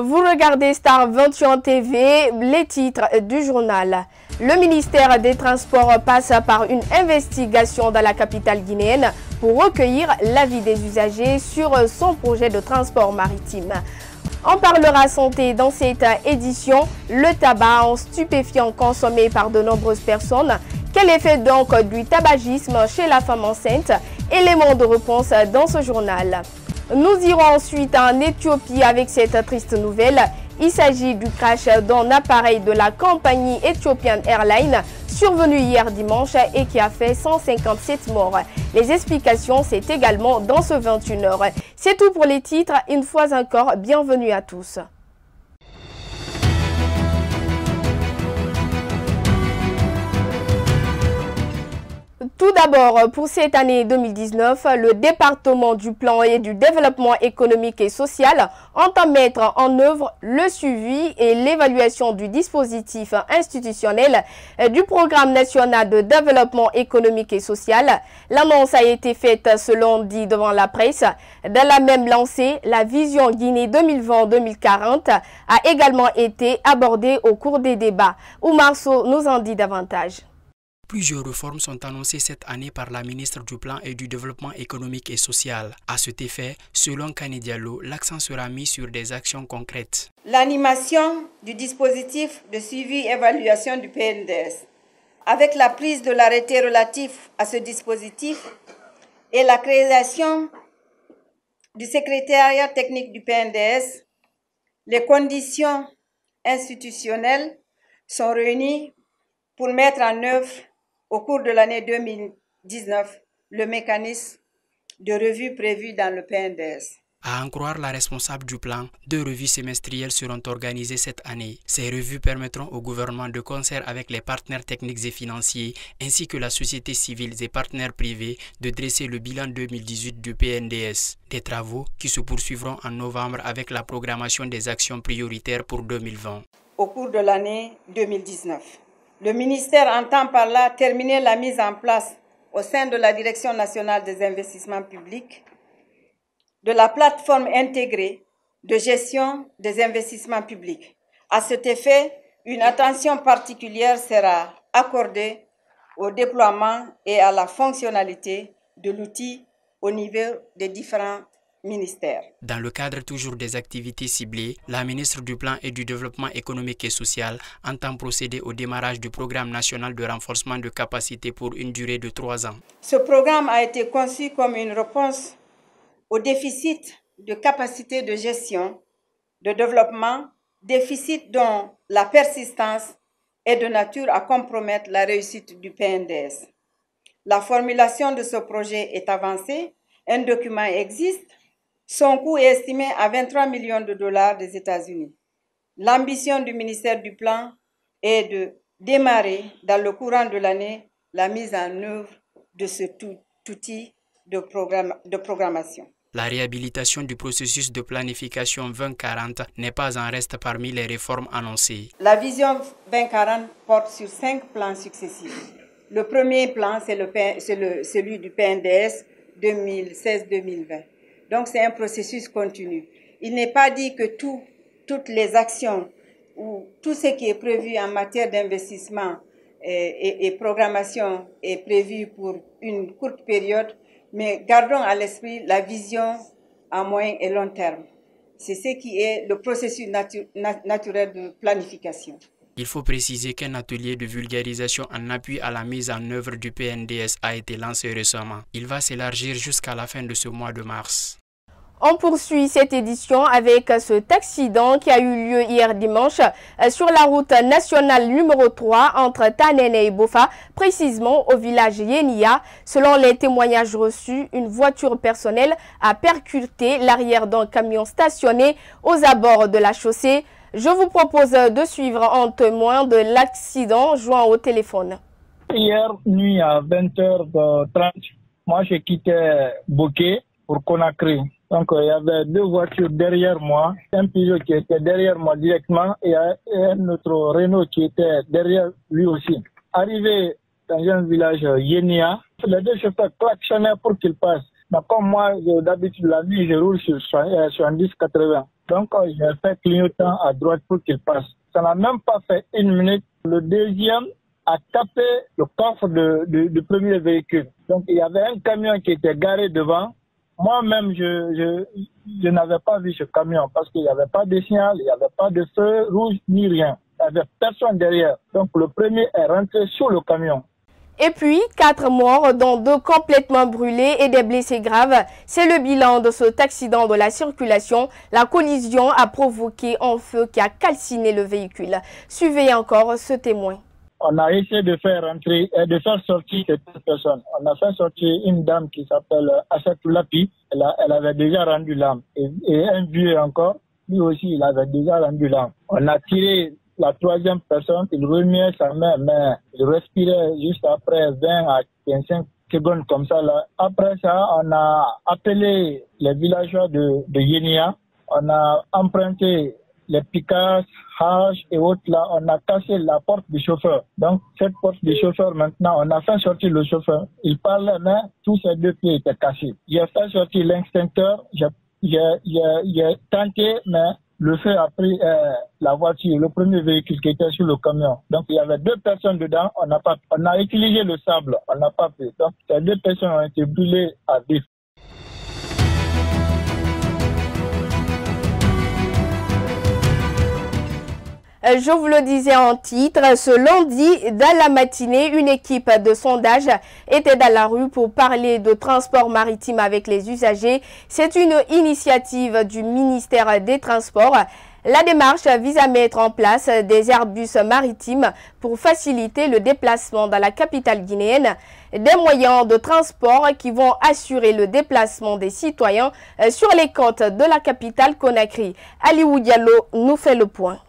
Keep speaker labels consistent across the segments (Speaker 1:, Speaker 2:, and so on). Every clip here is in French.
Speaker 1: Vous regardez Star 21 TV, les titres du journal. Le ministère des Transports passe par une investigation dans la capitale guinéenne pour recueillir l'avis des usagers sur son projet de transport maritime. On parlera santé dans cette édition. Le tabac en stupéfiant consommé par de nombreuses personnes. Quel effet donc du tabagisme chez la femme enceinte? Élément de réponse dans ce journal. Nous irons ensuite en Éthiopie avec cette triste nouvelle. Il s'agit du crash d'un appareil de la compagnie Ethiopian Airlines survenu hier dimanche et qui a fait 157 morts. Les explications, c'est également dans ce 21h. C'est tout pour les titres. Une fois encore, bienvenue à tous. Tout d'abord, pour cette année 2019, le département du plan et du développement économique et social entend mettre en œuvre le suivi et l'évaluation du dispositif institutionnel du programme national de développement économique et social. L'annonce a été faite ce lundi devant la presse. Dans la même lancée, la vision Guinée 2020-2040 a également été abordée au cours des débats. Oumar Sow nous en dit davantage.
Speaker 2: Plusieurs réformes sont annoncées cette année par la ministre du Plan et du Développement économique et social. À cet effet, selon Kane Diallo, l'accent sera mis sur des actions concrètes.
Speaker 3: L'animation du dispositif de suivi et évaluation du PNDS, avec la prise de l'arrêté relatif à ce dispositif et la création du secrétariat technique du PNDS, les conditions institutionnelles sont réunies pour mettre en œuvre au cours de l'année 2019, le mécanisme de revue prévu dans le PNDS.
Speaker 2: À en croire la responsable du plan, 2 revues semestrielles seront organisées cette année. Ces revues permettront au gouvernement de concert avec les partenaires techniques et financiers, ainsi que la société civile et partenaires privés, de dresser le bilan 2018 du PNDS. Des travaux qui se poursuivront en novembre avec la programmation des actions prioritaires pour 2020.
Speaker 3: Au cours de l'année 2019. Le ministère entend par là terminer la mise en place au sein de la Direction nationale des investissements publics de la plateforme intégrée de gestion des investissements publics. À cet effet, une attention particulière sera accordée au déploiement et à la fonctionnalité de l'outil au niveau des différents ministères.
Speaker 2: Dans le cadre toujours des activités ciblées, la ministre du Plan et du Développement économique et social entend procéder au démarrage du programme national de renforcement de capacité pour une durée de 3 ans.
Speaker 3: Ce programme a été conçu comme une réponse au déficit de capacité de gestion, de développement, déficit dont la persistance est de nature à compromettre la réussite du PNDS. La formulation de ce projet est avancée, un document existe. Son coût est estimé à 23 millions de dollars des États-Unis. L'ambition du ministère du Plan est de démarrer dans le courant de l'année la mise en œuvre de cet outil de programmation.
Speaker 2: La réhabilitation du processus de planification 2040 n'est pas en reste parmi les réformes annoncées.
Speaker 3: La vision 2040 porte sur 5 plans successifs. Le premier plan, c'est celui du PNDS 2016-2020. Donc, c'est un processus continu. Il n'est pas dit que toutes les actions ou tout ce qui est prévu en matière d'investissement et programmation est prévu pour une courte période, mais gardons à l'esprit la vision à moyen et long terme. C'est ce qui est le processus naturel de planification.
Speaker 2: Il faut préciser qu'un atelier de vulgarisation en appui à la mise en œuvre du PNDS a été lancé récemment. Il va s'élargir jusqu'à la fin de ce mois de mars.
Speaker 1: On poursuit cette édition avec cet accident qui a eu lieu hier dimanche sur la route nationale numéro 3 entre Tanene et Bofa, précisément au village Yenia. Selon les témoignages reçus, une voiture personnelle a percuté l'arrière d'un camion stationné aux abords de la chaussée. Je vous propose de suivre un témoin de l'accident joint au téléphone.
Speaker 4: Hier nuit à 20h30, moi je quittais Bokeh pour Conakry. Donc il y avait 2 voitures derrière moi, un Peugeot qui était derrière moi directement et un autre Renault qui était derrière lui aussi. Arrivé dans un village Yenia, les 2 chauffeurs klaxonnaient pour qu'ils passent. Mais comme moi, d'habitude la nuit, je roule sur 10-80. Donc, j'ai fait clignotant à droite pour qu'il passe. Ça n'a même pas fait 1 minute. Le deuxième a tapé le coffre du premier véhicule. Donc, il y avait un camion qui était garé devant. Moi-même, je n'avais pas vu ce camion parce qu'il n'y avait pas de signal, il n'y avait pas de feu rouge ni rien. Il n'y avait personne derrière. Donc, le premier est rentré sur le camion.
Speaker 1: Et puis, 4 morts, dont 2 complètement brûlés et des blessés graves. C'est le bilan de cet accident de la circulation. La collision a provoqué un feu qui a calciné le véhicule. Suivez encore ce témoin.
Speaker 4: On a essayé de faire sortir cette personne. On a fait sortir une dame qui s'appelle Assatou Lapi. Elle avait déjà rendu l'âme. Et un vieux encore, lui aussi, il avait déjà rendu l'âme. On a tiré la troisième personne, il remuait sa main, mais il respirait juste après 20 à 25 secondes comme ça. Là. Après ça, on a appelé les villageois de Yenia. On a emprunté les picages, haches et autres là. On a cassé la porte du chauffeur. Donc, cette porte du chauffeur, maintenant, on a fait sortir le chauffeur. Il parlait, mais tous ses 2 pieds étaient cassés. J'ai fait sortir l'extincteur. J'ai tenté, mais le feu a pris la voiture, le premier véhicule qui était sur le camion. Donc, il y avait 2 personnes dedans. On a utilisé le sable. On n'a pas pu. Donc, ces 2 personnes ont été brûlées à vif.
Speaker 1: Je vous le disais en titre, ce lundi, dans la matinée, une équipe de sondage était dans la rue pour parler de transport maritime avec les usagers. C'est une initiative du ministère des Transports. La démarche vise à mettre en place des Airbus maritimes pour faciliter le déplacement dans la capitale guinéenne, des moyens de transport qui vont assurer le déplacement des citoyens sur les côtes de la capitale Conakry. Aliou Diallo nous fait le point.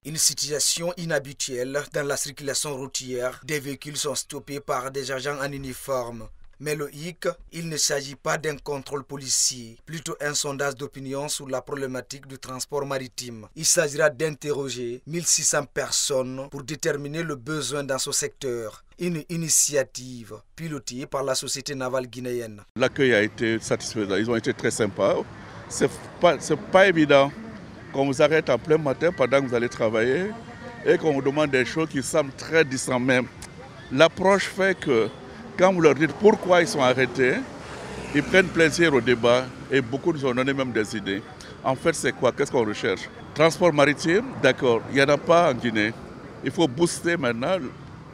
Speaker 5: Une situation inhabituelle dans la circulation routière. Des véhicules sont stoppés par des agents en uniforme. Mais le hic, il ne s'agit pas d'un contrôle policier, plutôt un sondage d'opinion sur la problématique du transport maritime. Il s'agira d'interroger 1600 personnes pour déterminer le besoin dans ce secteur. Une initiative pilotée par la société navale guinéenne.
Speaker 6: L'accueil a été satisfaisant, ils ont été très sympas. C'est pas évident qu'on vous arrête en plein matin pendant que vous allez travailler et qu'on vous demande des choses qui semblent très distantes même. L'approche fait que quand vous leur dites pourquoi ils sont arrêtés, ils prennent plaisir au débat et beaucoup nous ont donné même des idées. En fait, c'est quoi? Qu'est-ce qu'on recherche? Transport maritime, d'accord, il n'y en a pas en Guinée. Il faut booster maintenant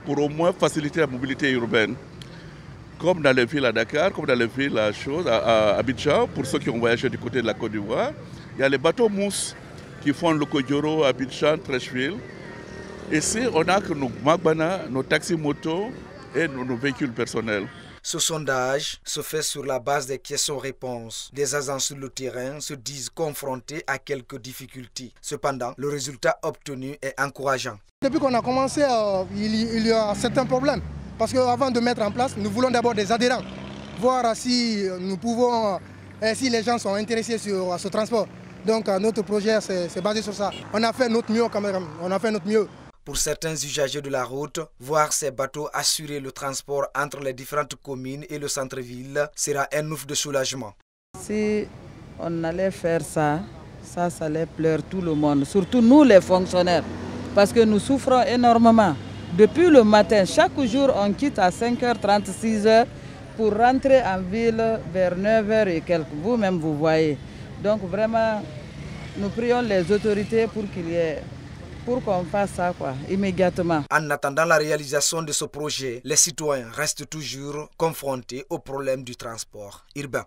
Speaker 6: pour au moins faciliter la mobilité urbaine. Comme dans les villes à Dakar, comme dans les villes à Abidjan, pour ceux qui ont voyagé du côté de la Côte d'Ivoire, il y a les bateaux mousses qui font le Kodjoro, Abidjan, Trècheville. Ici, on a que nos Magbana, nos taxis-motos et nos véhicules personnels.
Speaker 5: Ce sondage se fait sur la base des questions-réponses. Des agents sur le terrain se disent confrontés à quelques difficultés. Cependant, le résultat obtenu est encourageant.
Speaker 7: Depuis qu'on a commencé, il y a certains problèmes. Parce qu'avant de mettre en place, nous voulons d'abord des adhérents. Voir si nous pouvons, si les gens sont intéressés sur ce transport. Donc notre projet, c'est basé sur ça. On a fait notre mieux quand même. On a fait notre mieux.
Speaker 5: Pour certains usagers de la route, voir ces bateaux assurer le transport entre les différentes communes et le centre-ville sera un ouf de soulagement.
Speaker 8: Si on allait faire ça, ça allait pleurer tout le monde, surtout nous les fonctionnaires, parce que nous souffrons énormément. Depuis le matin, chaque jour, on quitte à 5h30, 6h pour rentrer en ville vers 9h et quelques. Vous-même, vous voyez. Donc vraiment, nous prions les autorités pour qu'on fasse ça immédiatement.
Speaker 5: En attendant la réalisation de ce projet, les citoyens restent toujours confrontés au problème du transport urbain.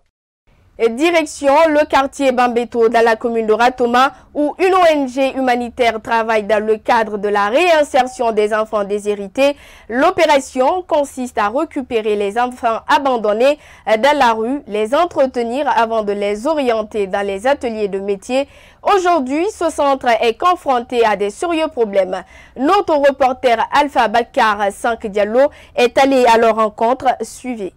Speaker 1: Et direction le quartier Bambeto dans la commune de Ratoma où une ONG humanitaire travaille dans le cadre de la réinsertion des enfants déshérités. L'opération consiste à récupérer les enfants abandonnés dans la rue, les entretenir avant de les orienter dans les ateliers de métier. Aujourd'hui, ce centre est confronté à des sérieux problèmes. Notre reporter Alpha Bakar Sank Diallo est allé à leur rencontre. Suivez.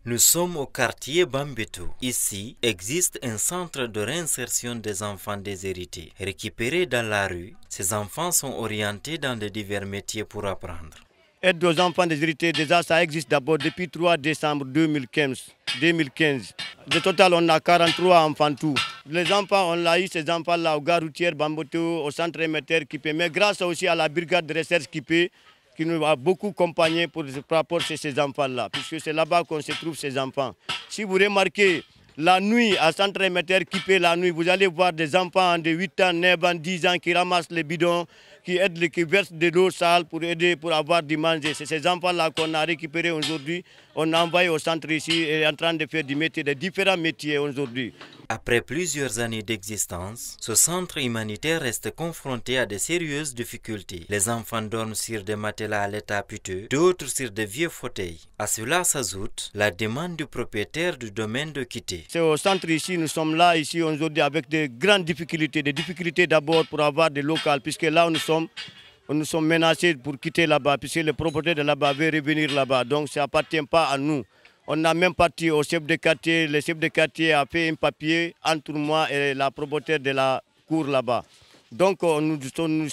Speaker 9: Nous sommes au quartier Bambeto. Ici existe un centre de réinsertion des enfants déshérités. Récupérés dans la rue, ces enfants sont orientés dans de divers métiers pour apprendre.
Speaker 10: Aide aux enfants déshérités, déjà ça existe d'abord depuis 3 décembre 2015. De total, on a 43 enfants tout. Les enfants, on l'a eu, ces enfants-là, au gare routière Bamboto, au centre émetteur Kipé, mais grâce aussi à la brigade de recherche Kipé, qui nous a beaucoup accompagnés pour rapport à ces enfants-là, puisque c'est là-bas qu'on se trouve ces enfants. Si vous remarquez, la nuit, à centre émetteur Kipé, la nuit, vous allez voir des enfants de 8 ans, 9 ans, 10 ans qui ramassent les bidons, qui versent de l'eau sale pour aider, pour avoir du manger. C'est ces enfants-là qu'on a récupérés aujourd'hui. On a envoyé au centre ici et est en train de faire du métier, de différents métiers aujourd'hui.
Speaker 9: Après plusieurs années d'existence, ce centre humanitaire reste confronté à de sérieuses difficultés. Les enfants dorment sur des matelas à l'état piteux, d'autres sur de vieux fauteuils. À cela s'ajoute la demande du propriétaire du domaine de quitter.
Speaker 10: C'est au centre ici, nous sommes là ici aujourd'hui avec de grandes difficultés. Des difficultés d'abord pour avoir des locales, puisque là où nous sommes menacés pour quitter là-bas, puisque le propriétaire de là-bas veut revenir là-bas. Donc ça n'appartient pas à nous. On a même parti au chef de quartier. Le chef de quartier a fait un papier entre moi et la propriétaire de la cour là-bas. Donc nous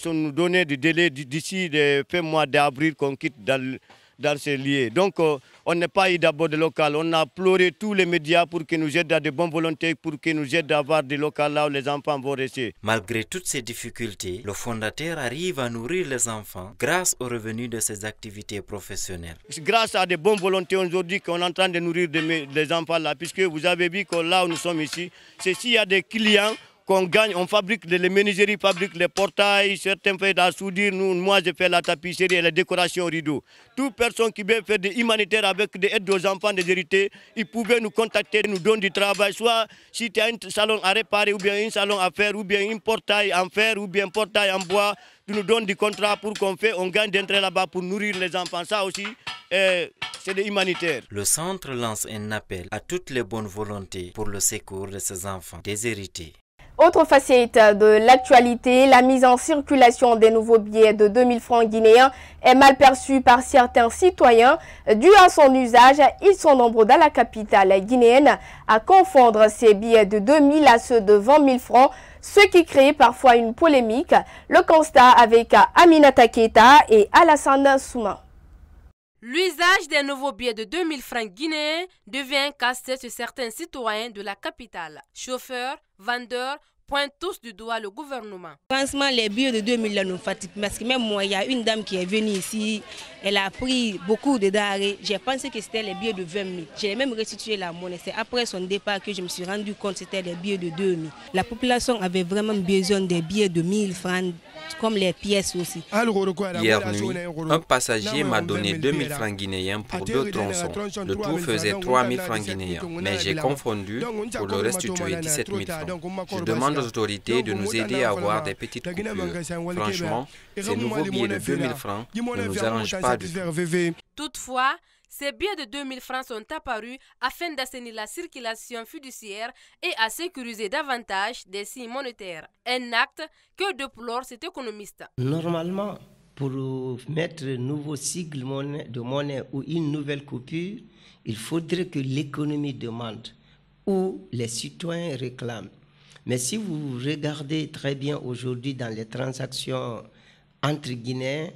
Speaker 10: nous donné du délai d'ici le fin mois d'avril qu'on quitte dans ces lieux. Donc on n'a pas eu d'abord de local. On a pleuré tous les médias pour qu'ils nous aident à de bonnes volontés, pour qu'ils nous aident à avoir des locales là où les enfants vont rester.
Speaker 9: Malgré toutes ces difficultés, le fondateur arrive à nourrir les enfants grâce aux revenus de ses activités professionnelles.
Speaker 10: C'est grâce à de bonnes volontés aujourd'hui qu'on est en train de nourrir les enfants là, puisque vous avez vu que là où nous sommes ici, c'est s'il y a des clients qu'on gagne, on fabrique les menuiseries, fabrique les portails, certains font la soudure, moi je fais la tapisserie et la décoration rideau. Toute personne qui veut faire de l'humanitaire avec des aides aux enfants déshérités, ils pouvaient nous contacter, nous donner du travail, soit si tu as un salon à réparer, ou bien un salon à faire, ou bien un portail en fer, ou bien un portail en bois, tu nous donnes du contrat pour qu'on fait, on gagne d'entrer là-bas pour nourrir les enfants. Ça aussi, c'est de l'humanitaire.
Speaker 9: Le centre lance un appel à toutes les bonnes volontés pour le secours de ces enfants déshérités.
Speaker 1: Autre facette de l'actualité, la mise en circulation des nouveaux billets de 2000 francs guinéens est mal perçue par certains citoyens. Dû à son usage, ils sont nombreux dans la capitale guinéenne à confondre ces billets de 2000 à ceux de 20 000 francs, ce qui crée parfois une polémique. Le constat avec Aminata Keita et Alassane Souma.
Speaker 11: L'usage des nouveaux billets de 2000 francs guinéens devient un casse-tête sur certains citoyens de la capitale. Chauffeurs, vendeurs pointent tous du doigt le gouvernement.
Speaker 12: Franchement, les billets de 2000 là nous fatiguent parce que même moi, il y a une dame qui est venue ici, elle a pris beaucoup de denrées. J'ai pensé que c'était les billets de 20 000. J'ai même restitué la monnaie. C'est après son départ que je me suis rendu compte que c'était les billets de 2000. La population avait vraiment besoin des billets de 1000 francs, comme les pièces aussi.
Speaker 13: Hier nuit, un passager m'a donné 2000 francs guinéens pour 2 tronçons. Le tout faisait 3000 francs guinéens, mais j'ai confondu pour le restituer 17 000 francs. Je demande aux autorités de nous aider à avoir des petites coupures. Franchement, ces nouveaux billets de 2000 francs ne nous arrangent pas du tout.
Speaker 11: Toutefois, ces billets de 2000 francs sont apparus afin d'assainir la circulation fiduciaire et à sécuriser davantage des signes monétaires. Un acte que déplore cet économiste.
Speaker 14: Normalement, pour mettre un nouveau sigle de monnaie ou une nouvelle coupure, il faudrait que l'économie demande ou les citoyens réclament. Mais si vous regardez très bien aujourd'hui dans les transactions entre Guinéens,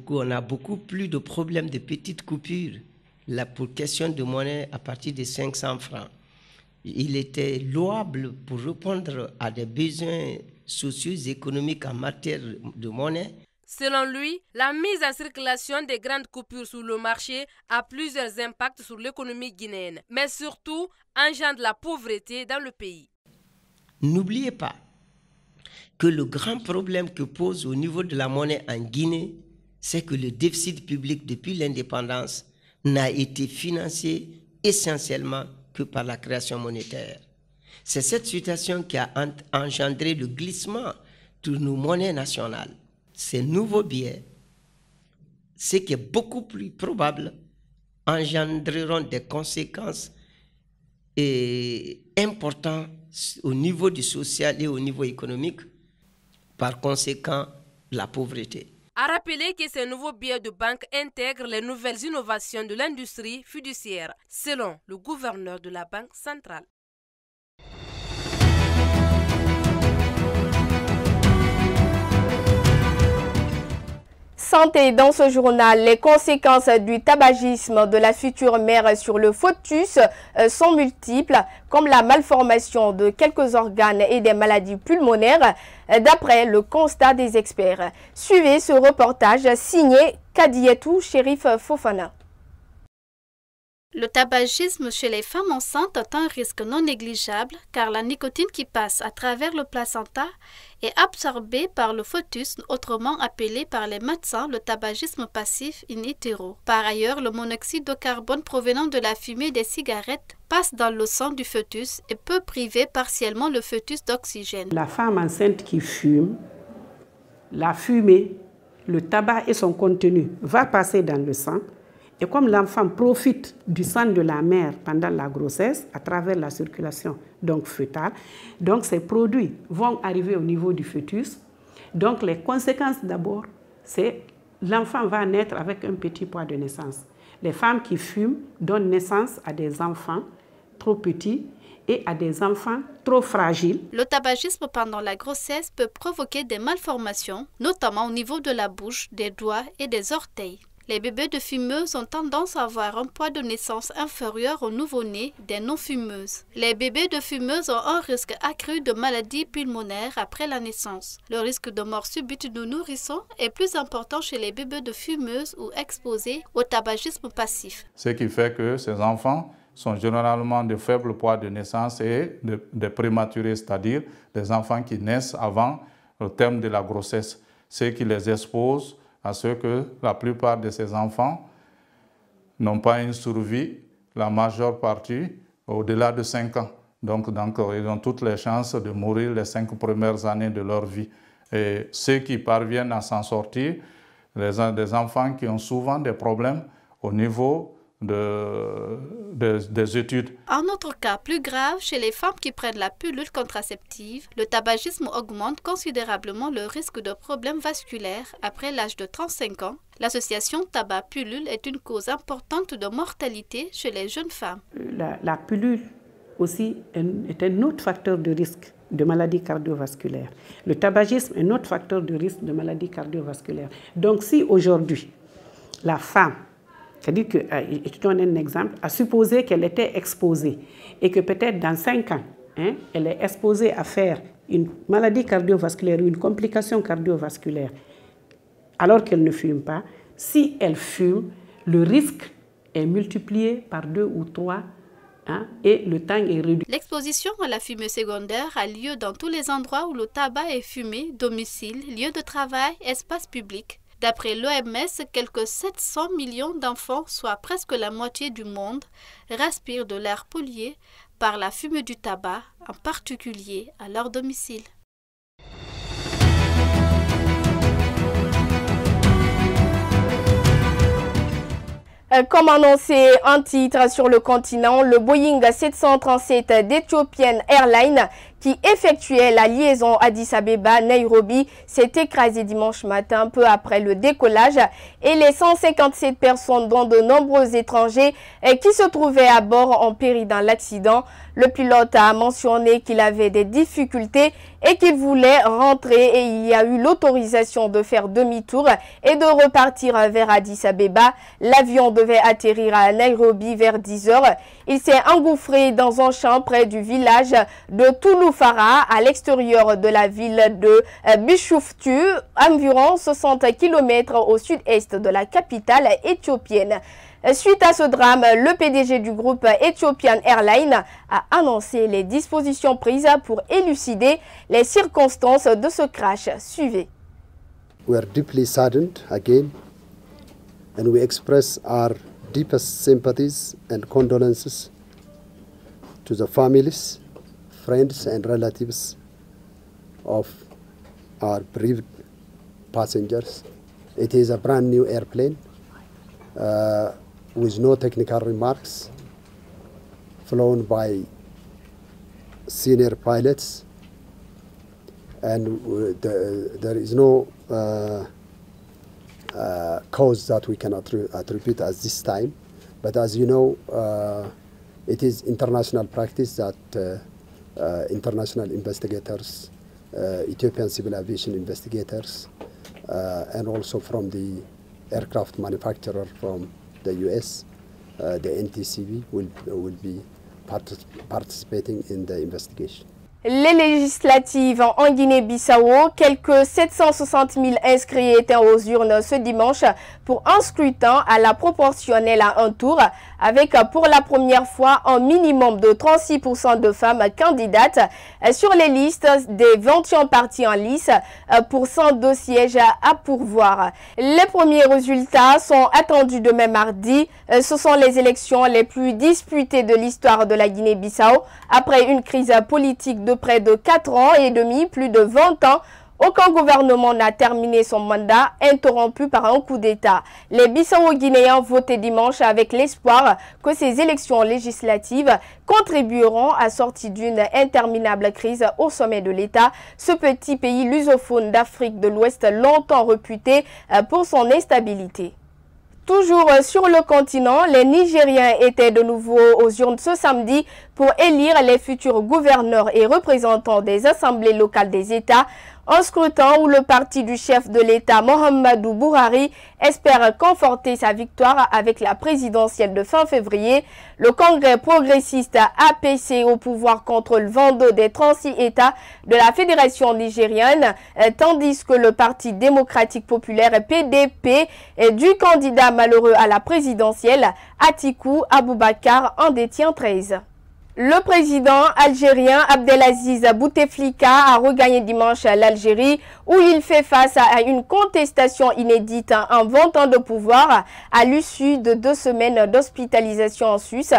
Speaker 14: on a beaucoup plus de problèmes de petites coupures. Là, pour question de monnaie à partir de 500 francs. Il était louable pour répondre à des besoins socio-économiques en matière de monnaie.
Speaker 11: Selon lui, la mise en circulation des grandes coupures sur le marché a plusieurs impacts sur l'économie guinéenne, mais surtout engendre la pauvreté dans le pays.
Speaker 14: N'oubliez pas que le grand problème que pose au niveau de la monnaie en Guinée, c'est que le déficit public depuis l'indépendance n'a été financé essentiellement que par la création monétaire. C'est cette situation qui a engendré le glissement de nos monnaies nationales. Ces nouveaux billets, ce qui est beaucoup plus probable, engendreront des conséquences importantes au niveau du social et au niveau économique, par conséquent la pauvreté.
Speaker 11: A rappeler que ces nouveaux billets de banque intègrent les nouvelles innovations de l'industrie fiduciaire, selon le gouverneur de la Banque centrale.
Speaker 1: santé dans ce journal, les conséquences du tabagisme de la future mère sur le fœtus sont multiples, comme la malformation de quelques organes et des maladies pulmonaires, d'après le constat des experts. Suivez ce reportage signé Kadietou Chérif Fofana.
Speaker 15: Le tabagisme chez les femmes enceintes est un risque non négligeable car la nicotine qui passe à travers le placenta est absorbée par le fœtus, autrement appelé par les médecins le tabagisme passif in utero. Par ailleurs, le monoxyde de carbone provenant de la fumée des cigarettes passe dans le sang du fœtus et peut priver partiellement le fœtus d'oxygène.
Speaker 16: La femme enceinte qui fume, la fumée, le tabac et son contenu va passer dans le sang. Et comme l'enfant profite du sang de la mère pendant la grossesse, à travers la circulation donc fœtale, donc ces produits vont arriver au niveau du fœtus. Donc les conséquences d'abord, c'est l'enfant va naître avec un petit poids de naissance. Les femmes qui fument donnent naissance à des enfants trop petits et à des enfants trop fragiles.
Speaker 15: Le tabagisme pendant la grossesse peut provoquer des malformations, notamment au niveau de la bouche, des doigts et des orteils. Les bébés de fumeuses ont tendance à avoir un poids de naissance inférieur au nouveau-né des non-fumeuses. Les bébés de fumeuses ont un risque accru de maladies pulmonaires après la naissance. Le risque de mort subite du nourrisson est plus important chez les bébés de fumeuses ou exposés au tabagisme passif.
Speaker 17: Ce qui fait que ces enfants sont généralement de faible poids de naissance et de prématurés, c'est-à-dire des enfants qui naissent avant le terme de la grossesse, ce qui les expose à ce que la plupart de ces enfants n'ont pas une survie, la majeure partie, au-delà de 5 ans. Donc, ils ont toutes les chances de mourir les 5 premières années de leur vie. Et ceux qui parviennent à s'en sortir, des enfants qui ont souvent des problèmes au niveau des études.
Speaker 15: En autre cas plus grave, chez les femmes qui prennent la pilule contraceptive, le tabagisme augmente considérablement le risque de problèmes vasculaires après l'âge de 35 ans. L'association tabac-pilule est une cause importante de mortalité chez les jeunes femmes.
Speaker 16: La pilule aussi est un autre facteur de risque de maladies cardiovasculaires. Le tabagisme est un autre facteur de risque de maladies cardiovasculaires. Donc si aujourd'hui, la femme, c'est-à-dire que, je donne un exemple, à supposer qu'elle était exposée et que peut-être dans 5 ans, elle est exposée à faire une maladie cardiovasculaire ou une complication cardiovasculaire alors qu'elle ne fume pas, si elle fume, le risque est multiplié par 2 ou 3 et le temps est réduit.
Speaker 15: L'exposition à la fumée secondaire a lieu dans tous les endroits où le tabac est fumé, domicile, lieu de travail, espace public. D'après l'OMS, quelques 700 millions d'enfants, soit presque la moitié du monde, respirent de l'air pollué par la fumée du tabac, en particulier à leur domicile.
Speaker 1: Comme annoncé en titre sur le continent, le Boeing 737 d'Ethiopian Airlines qui effectuait la liaison Addis Abeba-Nairobi s'est écrasé dimanche matin peu après le décollage et les 157 personnes dont de nombreux étrangers qui se trouvaient à bord ont péri dans l'accident. Le pilote a mentionné qu'il avait des difficultés et qu'il voulait rentrer et il y a eu l'autorisation de faire demi-tour et de repartir vers Addis Abeba. L'avion devait atterrir à Nairobi vers 10 h. Il s'est engouffré dans un champ près du village de Touloufara à l'extérieur de la ville de Bishoftu, environ 60 km au sud-est de la capitale éthiopienne. Suite à ce drame, le PDG du groupe Ethiopian Airlines a annoncé les dispositions prises pour élucider les circonstances de ce crash. Suivez.
Speaker 18: We are deeply saddened again and we express our deepest sympathies and condolences to the families, friends and relatives of our bereaved passengers. It is a brand new airplane with no technical remarks, flown by senior pilots, and there is no cause that we can attribute at this time. But as you know, it is international practice that international investigators, Ethiopian civil aviation investigators, and also from the aircraft manufacturer from the US, the NTCB will be participating in the investigation.
Speaker 1: Les législatives en Guinée-Bissau, quelques 760 000 inscrits étaient aux urnes ce dimanche pour un scrutin à la proportionnelle à un tour, avec pour la première fois un minimum de 36% de femmes candidates sur les listes des 21 partis en lice pour 102 sièges à pourvoir. Les premiers résultats sont attendus demain mardi. Ce sont les élections les plus disputées de l'histoire de la Guinée-Bissau après une crise politique de près de 4 ans et demi, plus de 20 ans. Aucun gouvernement n'a terminé son mandat, interrompu par un coup d'État. Les Bissau-Guinéens votaient dimanche avec l'espoir que ces élections législatives contribueront à sortir d'une interminable crise au sommet de l'État. Ce petit pays lusophone d'Afrique de l'Ouest, longtemps réputé pour son instabilité. Toujours sur le continent, les Nigériens étaient de nouveau aux urnes ce samedi pour élire les futurs gouverneurs et représentants des assemblées locales des États. Un scrutin où le parti du chef de l'État, Mohamedou Buhari, espère conforter sa victoire avec la présidentielle de fin février. Le Congrès progressiste APC au pouvoir contrôle 22 des 36 États de la Fédération nigérienne, tandis que le Parti démocratique populaire PDP du candidat malheureux à la présidentielle, Atiku Abubakar, en détient 13. Le président algérien Abdelaziz Bouteflika a regagné dimanche l'Algérie où il fait face à une contestation inédite en 20 ans de pouvoir à l'issue de 2 semaines d'hospitalisation en Suisse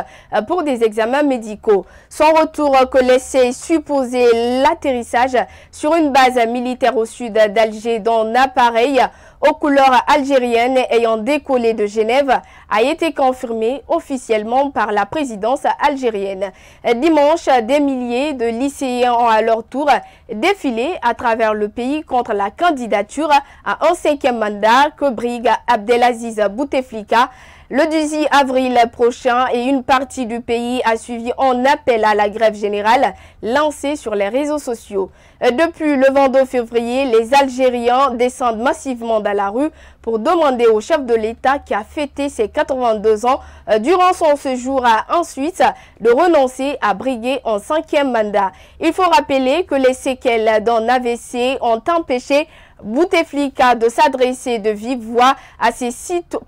Speaker 1: pour des examens médicaux. Son retour que laissait supposer l'atterrissage sur une base militaire au sud d'Alger d'un appareil aux couleurs algériennes ayant décollé de Genève a été confirmé officiellement par la présidence algérienne. Dimanche, des milliers de lycéens ont à leur tour défilé à travers le pays contre la candidature à un 5e mandat que brigue Abdelaziz Bouteflika. Le 18 avril prochain et une partie du pays a suivi un appel à la grève générale lancé sur les réseaux sociaux. Depuis le 22 février, les Algériens descendent massivement dans la rue pour demander au chef de l'État qui a fêté ses 82 ans durant son séjour en Suisse de renoncer à briguer un 5e mandat. Il faut rappeler que les séquelles d'un AVC ont empêché Bouteflika de s'adresser de vive voix à ses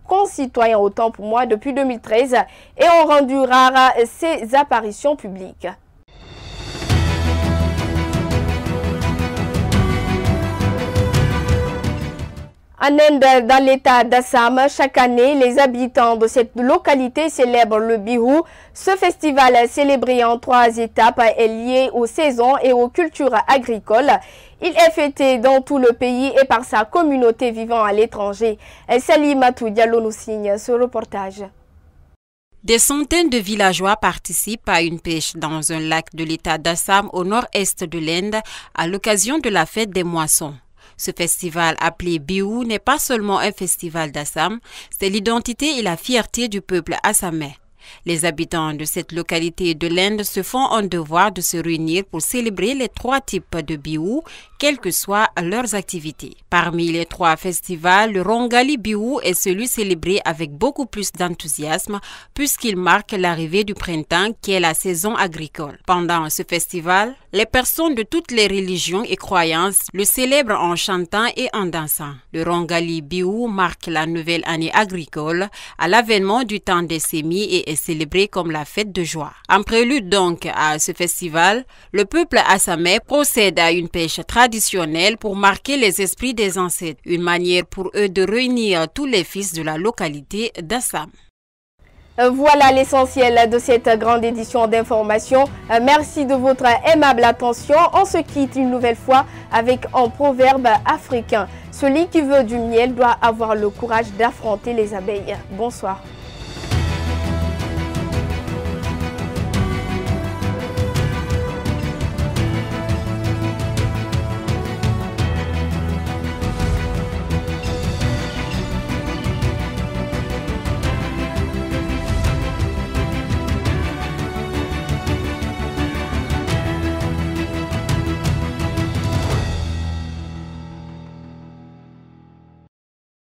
Speaker 1: concitoyens autant pour moi depuis 2013 et ont rendu rares ses apparitions publiques. En Inde, dans l'état d'Assam, chaque année, les habitants de cette localité célèbrent le Bihu. Ce festival, célébré en 3 étapes, est lié aux saisons et aux cultures agricoles. Il est fêté dans tout le pays et par sa communauté vivant à l'étranger. Salimatou Diallo nous signe ce reportage.
Speaker 19: Des centaines de villageois participent à une pêche dans un lac de l'état d'Assam au nord-est de l'Inde à l'occasion de la fête des moissons. Ce festival appelé Bihu n'est pas seulement un festival d'Assam, c'est l'identité et la fierté du peuple assamais. Les habitants de cette localité de l'Inde se font un devoir de se réunir pour célébrer les 3 types de Bihu, quelles que soient leurs activités. Parmi les 3 festivals, le Rongali Bihu est celui célébré avec beaucoup plus d'enthousiasme puisqu'il marque l'arrivée du printemps qui est la saison agricole. Pendant ce festival, les personnes de toutes les religions et croyances le célèbrent en chantant et en dansant. Le Rongali Bihu marque la nouvelle année agricole à l'avènement du temps des semis et est célébré comme la fête de joie. En prélude donc à ce festival, le peuple assamais procède à une pêche traditionnelle pour marquer les esprits des ancêtres, une manière pour eux de réunir tous les fils de la localité d'Assam.
Speaker 1: Voilà l'essentiel de cette grande édition d'information. Merci de votre aimable attention. On se quitte une nouvelle fois avec un proverbe africain. Celui qui veut du miel doit avoir le courage d'affronter les abeilles. Bonsoir.